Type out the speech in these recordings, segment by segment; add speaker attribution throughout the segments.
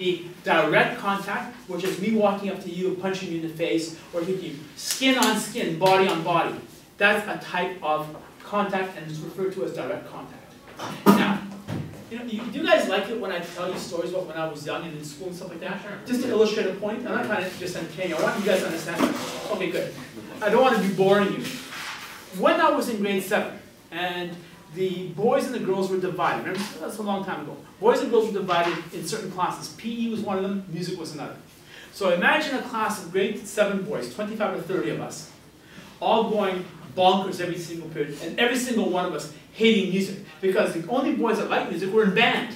Speaker 1: The direct contact, which is me walking up to you, punching you in the face, or hitting you skin on skin, body on body. That's a type of contact, and it's referred to as direct contact. Now, do you guys like it when I tell you stories about when I was young and in school and stuff like that? Sure. Just to illustrate a point. I'm not trying to just entertain you. I want you guys to understand that. Okay, good. I don't want to be boring you. When I was in grade 7, and the boys and the girls were divided. Remember, that's a long time ago. Boys and girls were divided in certain classes. PE was one of them, music was another. So imagine a class of grade 7 boys, 25 or 30 of us, all going bonkers every single period, and every single one of us hating music, because the only boys that liked music were in band.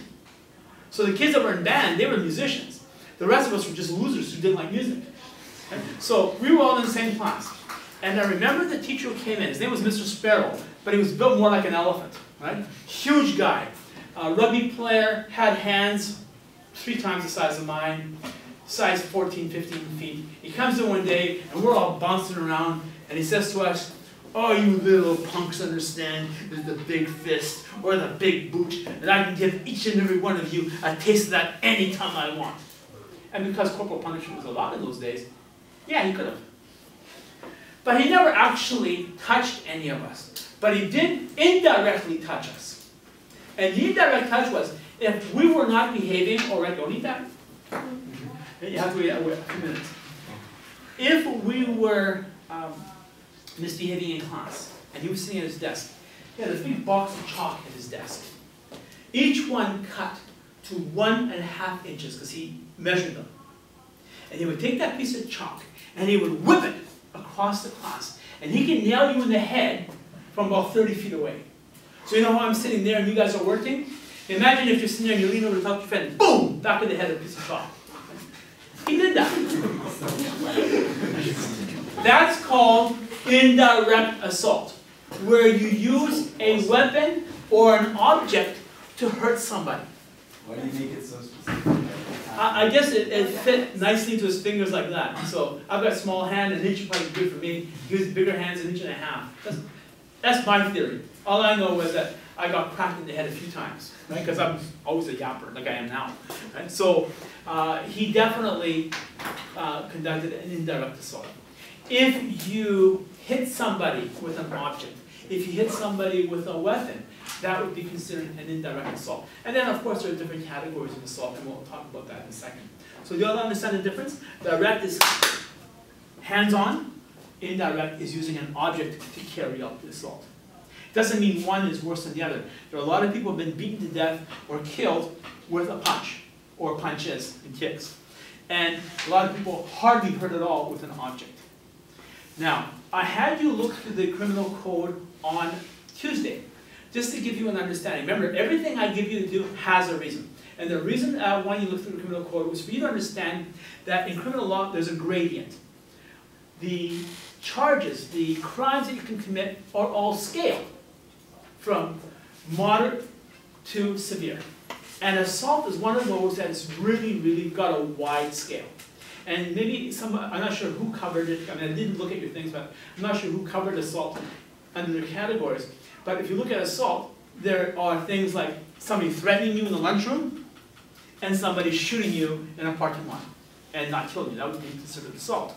Speaker 1: So the kids that were in band, they were musicians. The rest of us were just losers who didn't like music. Okay? So we were all in the same class. And I remember the teacher who came in. His name was Mr. Sparrow, but he was built more like an elephant, right? Huge guy. Rugby player, had hands 3 times the size of mine, size 14, 15 feet. He comes in one day, and we're all bouncing around, and he says to us, "Oh, you little punks understand there's the big fist or the big boot, and I can give each and every one of you a taste of that anytime I want." And because corporal punishment was allowed in those days, yeah, he could have. But he never actually touched any of us. But he did indirectly touch us. And the indirect touch was, if we were not behaving, already, don't eat that. You have to wait a few minutes. If we were misbehaving in class, and he was sitting at his desk, he had a big box of chalk at his desk. Each one cut to 1.5 inches, because he measured them. And he would take that piece of chalk, and he would whip it across the class. And he can nail you in the head from about 30 feet away. So you know how I'm sitting there and you guys are working? Imagine if you're sitting there and you lean over to talk to your friend, boom, back in the head of a piece of chalk. He did that. That's called indirect assault, where you use a weapon or an object to hurt somebody.
Speaker 2: Why do you make it so specific?
Speaker 1: I guess it fit nicely to his fingers like that. So I've got a small hand, an inch is probably good for me. He has bigger hands, 1.5 inches. That's my theory. All I know was that I got cracked in the head a few times, right? Because I'm always a yapper, like I am now. Right? So he definitely conducted an indirect assault. If you hit somebody with an object, if you hit somebody with a weapon, that would be considered an indirect assault. And then, of course, there are different categories of assault, and we'll talk about that in a second. So you all understand the difference? Direct is hands-on. Indirect is using an object to carry out the assault. Doesn't mean one is worse than the other. There are a lot of people who have been beaten to death or killed with a punch, or punches and kicks. And a lot of people hardly hurt at all with an object. Now, I had you look through the criminal code on Tuesday, just to give you an understanding. Remember, everything I give you to do has a reason. And the reason I want you to look through the criminal code was for you to understand that in criminal law, there's a gradient. The charges, the crimes that you can commit are all scaled from moderate to severe. And assault is one of those that's really, really got a wide scale. And maybe I'm not sure who covered it. I mean, I didn't look at your things, but I'm not sure who covered assault under their categories. But if you look at assault, there are things like somebody threatening you in the lunchroom and somebody shooting you in a parking lot and not killing you. That would be considered assault.